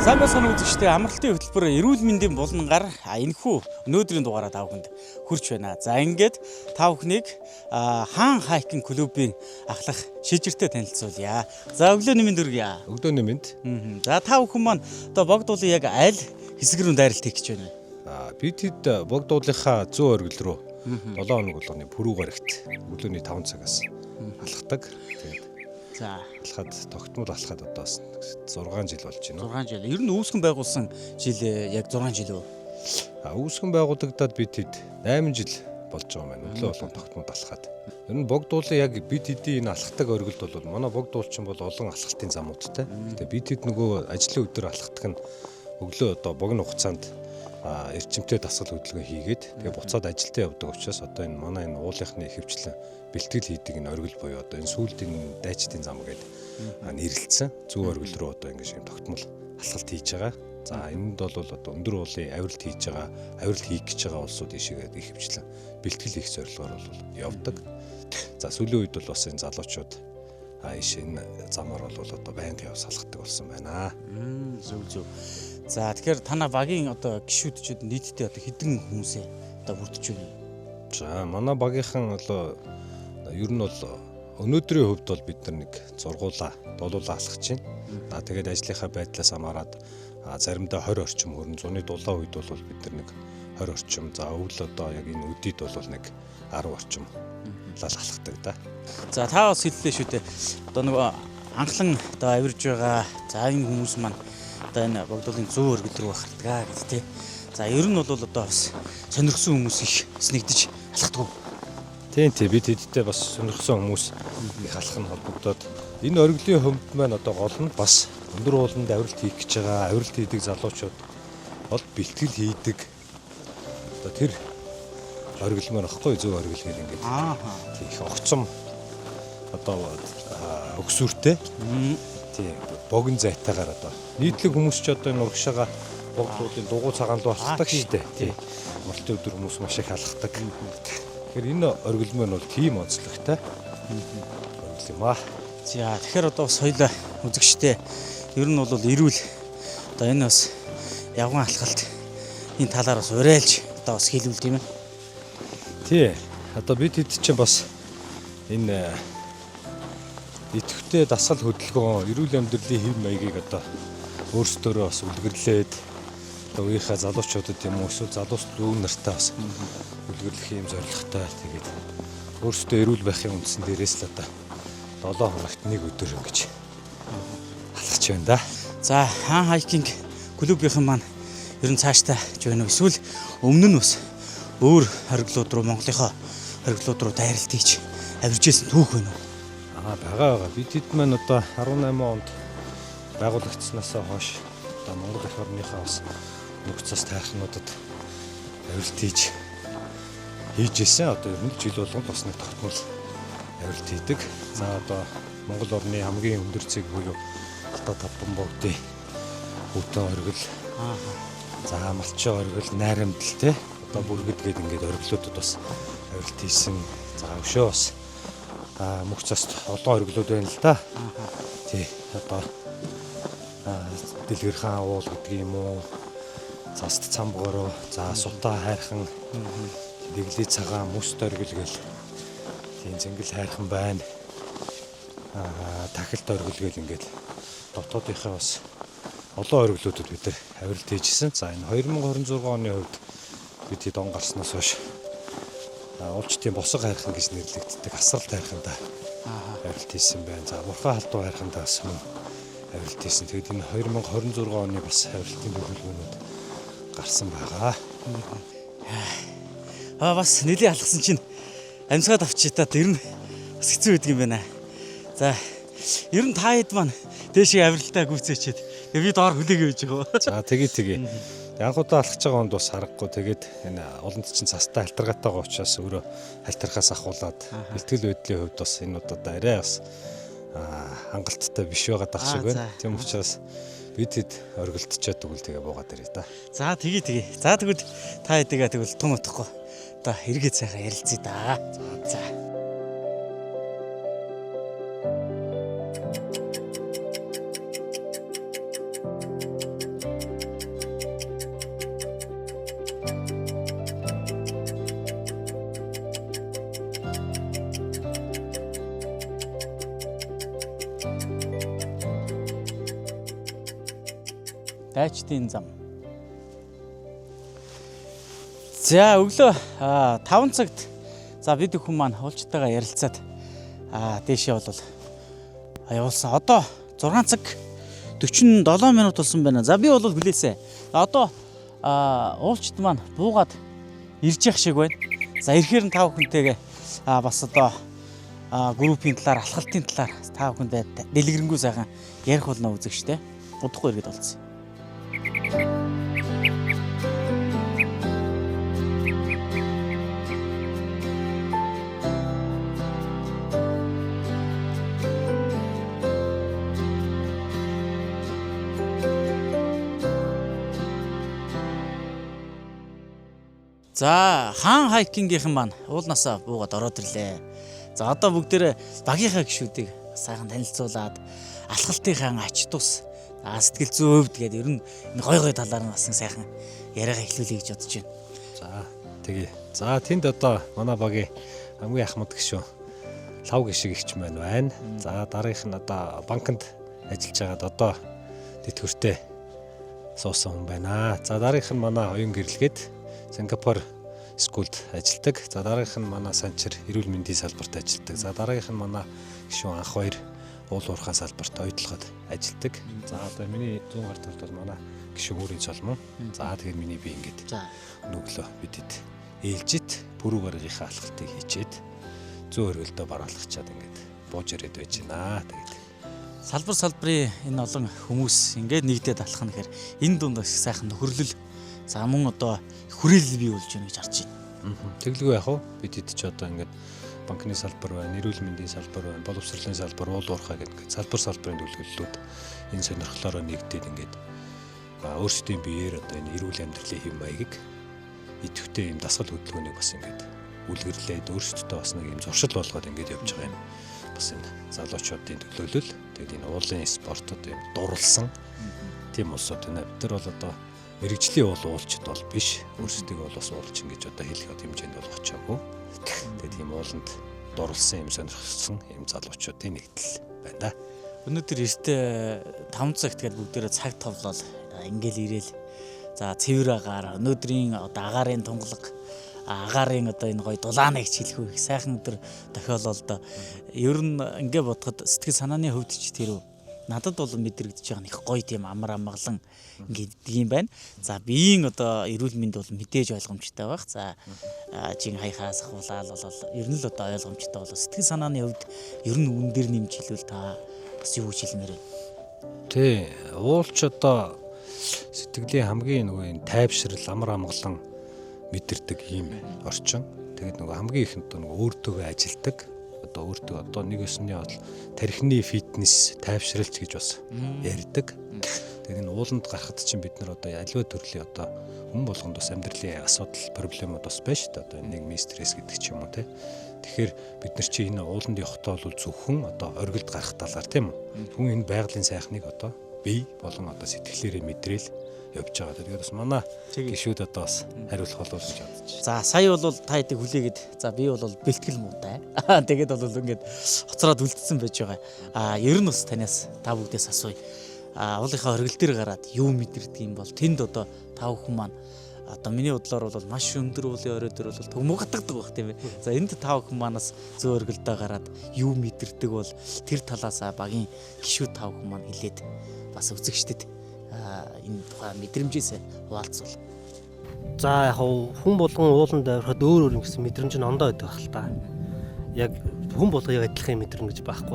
Сайн байцгаана үзэгчдээ амралтын хөтөлбөр эрүүл мэндийн булангаар энэхүү өнөөдрийн дугаараа та бүхэнд хүрч байна. За ингээд та бүхнийг хаан хайкинг клубын ахлах шижиртэй танилцуулъя. За өглөөний мэнд хүргье. Өглөөний мэнд. За та бүхэн маань одоо богдуулын яг аль хэсэг рүү дайралт хийх гэж байна вэ? Бид хэд богдуулынхаа зүүн оргил руу 7 хоног болгоны пүрэв гарагт өглөөний 5 цагаас алхдаг. За алхаад тогтмол алхаад одоо 6 жил болж байна. 6 жил. Ер нь үүсгэн байгуулсан жил яг 6 жил үү? Үүсгэн байгуулагдаад бид хэд 8 жил болж байгаа юм байна. Өглөө болгон тогтмол алхаад. Ер нь богдуулын яг бид хэдийн энэ алхдаг оргилд бол манай богдуулчин бол олон алхалтын замуудтай. Тэгээ бид хэд нөгөө ажлын өдөр алхахдаг нь өглөө одоо богино хугацаанд эрчимтэй дасгал хөдөлгөөн хийгээд тэгээ буцаад ажилдаа явдаг учраас одоо энэ манай энэ уулынхны ихэвчлэн бэлтгэл хийдэг энэ оргил буюу одоо энэ сүүлдийн дайчдын зам гэдэг нэрлэлсэн зүүн оргил руу одоо ингэ шиг тогтмол алхалт хийж байгаа. За энэнд бол одоо өндөр уулын авиралт хийж байгаа, авиралт хийх гэж байгаа улсууд ишээгээд ихэвчлэн бэлтгэл хийх зорилгоор бол явдаг. За сүүлийн үед бол бас энэ залуучууд энэ замаар бол одоо байнга явж алхдаг болсон байна. Зөв. За тэгэхээр танаа багийн одоо гишүүдчүүд нийтдээ одоо хэдэн хүмүүсээ одоо бүрдэж байна? За манай багийнхан бол ер нь бол өнөөдрийн хувьд бол бид нар нэг зургуулаа, долуулаа алхаж байна. Тэгээд ажлынхаа байдлаас хамаарат заримдаа 20 орчим хөрөн зуны дулаан үед бол бид нар нэг 20 орчим. За өвөл одоо яг энэ үдид бол нэг 10 орчим лал алхдаг да. За та бас хэллээ шүү дээ. Одоо нөгөө анхлан одоо авирж байгаа. За энэ хүмүүс маань одоо энэ богдуулын зүүн оргил рүү ахдаг гэдэг тий. За ер нь бол одоо бас сонирхсон хүмүүс их снэгдэж алхдаг. Тийм бид хэдтэй бас сонирхсон хүмүүс их алхах нь холбогдоод энэ оргилын хөмд маань одоо гол нь бас өндөр ууланд авиралт хийх гэж байгаа, авиралт хийдэг залуучууд бол бэлтгэл хийдэг. Одоо тэр оргил маань ахгүй зүүн оргил гэдэг ингээд. Их огцом одоо өгсүртэй. Тийм богино зайтайгаар одоо нийтлэг хүмүүс ч одоо энэ урагшаага богдуулын дугуй цагаан руу алхдаг шүү дээ. Тийм амралтын өдөр хүмүүс маш их алхдаг. Тэгэхээр энэ оргил маань бол тийм онцлогтой оргил юм аа. За тэгэхээр одоо бас хоёлаа үзэгчтэй ер нь бол эрүүл одоо энэ бас явган алхалт энэ талаар бас урайлж одоо бас хэлвэл тийм ээ. Тий. Одоо бид хэд чинь бас энэ идэвхтэй дасгал хөдөлгөөн, эрүүл амьдралын хэв маягийг одоо өөрсдөө бас үлгэрлээд одоо үеийнхээ залуучуудад юм уу эсвэл залуус дүү нартаа бас үлгэрлэх юм зорилготой. Тэгээд өөрсдөө эрүүл байхын үндсэн дээрээс л одоо 7 хоногт нэг өдөр ингэж алхаж байна да. За хаан хайкинг клубийнхан маань ер нь цаашдаа ч байна уу эсвэл өмнө нь бас өөр хориглууд руу Монголынхоо хориглууд руу дайралт хийж авирж ирсэн түүх байна уу? Байгаа. Бид хэд маань одоо 18 онд байгуулагдсанаас хойш одоо Монгол эх орныхаа бас нөхцөл тайхнуудад авиралт хийж ирсэн. Одоо ер нь жил болгонд бас нэг тогтмол авиралт хийдэг. За одоо Монгол орны хамгийн өндөр цэг буюу Алтаа тавдан богдын Хүтэн оргил. За Малчин оргил, Найрамдал те одоо бүргэд гээд ингээд оргилуудад бас авиралт хийсэн. За өшөө бас мөх цаст олон оргилууд байна л да. Тий одоо Дэлгэр хаан уул гэдэг юм уу? Цаст цамбгороо, за сутаа хайрхан, дэглээ цагаан мөс оргил гэл. Тийм зингэл хайрхан байна. Тахилт оргил гэл ингээд дотоодынхаа бас олон оргилуудад бид нар авиралт хийжсэн. За энэ 2026 оны хувьд бид хэд он гарснаас хойш улчдын босго хайрхан гэж нэрлэгддэг асралт хайрхандаа авиралт хийсэн байна. За мурхаа халдуу хайрхандаа бас мөн авиралт хийсэн. Тэгэд энэ 2026 оны бас авиралтын төлөвлөгөөнүүд гарсан байгаа. Бас нэлийн алхсан чинь амьсгаад авчитаад ер нь бас хэцүү байдаг юм байна. За ер нь та хэд маань дээшээ авиралтаа гүйцээчээд би доор хүлээгээ байж байгаа. За тэгээ. Анхудаа алхаж байгаа онд бас харахгүй тэгээд энэ олонд чинь цастай халтаргаатайгаа учраас өөрөө халтархаас ахуулаад бэлтгэл байдлын хувьд бас энэ удаад арай бас хангалттай биш байгаа дах шиг байна. Тийм учраас бид хэд оргилтчаад тэгвэл тэгээ буугаад ирээ да. За тэгээ. За тэгвэл та хэдийгээ тэгвэл тун утахгүй. Одоо эргээд сайхан ярилцъя да. За. Дайчдын зам. За өглөө 5 цагт за бид бүхэн маань уулзтайгаа ярилцаад дээшээ бол явуулсан. Одоо 6 цаг 47 минут болсон байна. За би бол хүлээсэ. Одоо уулзт маань буугаад ирж явах шиг байна. За ирэхээр нь та бүхэнтэйгээ бас одоо группийн талаар, алхалтын талаар та бүхэндээ дэлгэрэнгүй сайхан ярих болно үзэгчтэй. Удахгүй иргэд болцсон. За хаан хайкингийнхэн маань уулнасаа буугаад ороод ирлээ. За одоо бүгдээрээ багийнхаа гишүүдийг сайхан танилцуулаад алхалтынхаа ач тус сэтгэл зүйн хувьд тэгээд ер нь гой талаар нь бас сайхан яриагаа эхлүүлэе гэж бодож байна. За тэгээ. За тэнд одоо манай багийн хамгийн ахмад гишүүн лав гişиг ихч маань байна. За дараагийнх нь одоо банкнд ажиллаж байгаад одоо тэтгэвртэй суусан хүн байна. За дараагийнх нь манай оюун гэрлэгээд Сингапур скулд ажилладаг. За дараагийнх нь манай санчир эрүүл мэндийн салбарт ажилладаг. За дараагийнх нь манай гишүүн анх хоёр уул уурхай салбарт ойдлогод ажилладаг. За одоо миний 100 гарт талд бол манай гишүүн өөрийн солмон. За тэгээд миний би ингээд өнөглөө бидэд ээлжит пүрүү гаргийнхаа алхалтыг хийчээд зөө өргөлдөө бараалгачаад ингээд бууж ирээд байж байна. Тэгээд салбарын энэ олон хүмүүс ингээд нэгдээд алхах нэхэр энэ дунд сайхан нөхөрлөл за мөн одоо хүрээлэл бий болж байна гэж харж байна. Тэглгүй яах вэ? Бидэд ч одоо ингээд банкны салбар байна, эрүүл мэндийн салбар байна, боловсролын салбар, уул уурхай гэдэг салбарын төлөвлөлүүд энэ сонирхлоороо нэгдээд ингээд өөрсдийн биеэр одоо энэ эрүүл амьдралын хэв маягийг идэвхтэй юм дасгал хөдөлгөөнийг бас ингээд үлгэрлээд өөрсдөө бас нэг юм зуршил болгоод ингээд явж байгаа юм. Бас энэ залуучуудын төлөөлөл тэгээд энэ уулын спортод юм дурлсан тийм улсууд байна. Бид нар бол одоо мэрэгжлийн уулчд бол биш. Өөрсдөө бол бас уулчин гэж одоо хэлэх хэмжээнд бол очиагүй. Тэгээд тийм ууланд дурлсан юм сонирхсан юм залуучуудын нэгдэл байна да. Өнөөдөр эртээ 5 цагт гээд бүгдээрээ цаг товлол ингээл ирээл. За цэвэр агаар өнөөдрийн одоо агаарын тунгалаг агаарын одоо энэ гоё дулааныг хэлэх үү сайхан өдөр тохиололд ер нь ингээ бодоход сэтгэл санааны хувьд ч тэр надад бол мэдрэгдэж байгаа нэг гоё тийм амар амгалан ингэдэг юм байна. За биеийн одоо эрүүл мэнд бол мэдээж ойлгомжтой байх. За чин хаяхаас ахуулаад бол ер нь л одоо ойлгомжтой бол сэтгэл санааны хувьд ер нь үн дээр нэмж хэлвэл та бас юу гэж хэлмээр вэ? Тий, уулч одоо сэтгэлийн хамгийн нөгөө энэ тайвшрал амар амгалан мэдэрдэг юм орчин. Тэгээд нөгөө хамгийн ихэнд нөгөө өөртөөгөө ажилдаг. Одоо өөртөө одоо нэг өсний бол тархины фитнес тайвшралч гэж бас ярьдаг. Тэгээд энэ ууланд гарахад чинь бид нар одоо аливаа төрлийн одоо хүн болгонд бас амьдралын асуудал проблемууд бас байна шүү дээ. Одоо нэг стресс гэдэг ч юм уу те. Тэгэхээр бид нар чи энэ ууланд явахдаа бол зөвхөн одоо оргилд гарах талаар тийм үү. Хүн энэ байгалийн сайхныг одоо бие болон одоо сэтгэлээрээ мэдрээл явж байгаа. Тэгээд бас манай гишүүд одоо бас хариулах болов гэж бодож байна. За сая бол та хэдийг хүлээгээд за би бол бэлтгэл муутай. Тэгээд бол ингээд хоцроод үлдсэн байж байгаа. Ер нь бас танаас та бүгдээс асууя. Уулынхаа оргил дээр гараад юу мэдэрдэг юм бол тэнд одоо та бүхэн маань одоо миний бодлоор бол маш өндөр уулын орой дээр бол төмөгддөг байх тийм ээ. За энд та бүхэн манаас зөө оргилдөө гараад юу мэдэрдэг бол тэр талаас багийн гишүүд та бүхэн маань хэлээд бас үзэгчдэд энэ тухай мэдрэмжээсээ хуваалцвал. За яг хүн болгон ууланд авирахад өөр өөр гэсэн мэдрэмж нь ондоо байдаг хэл та. Яг хүн болгоёо адилхан мэдрэмж гэж байхгүй.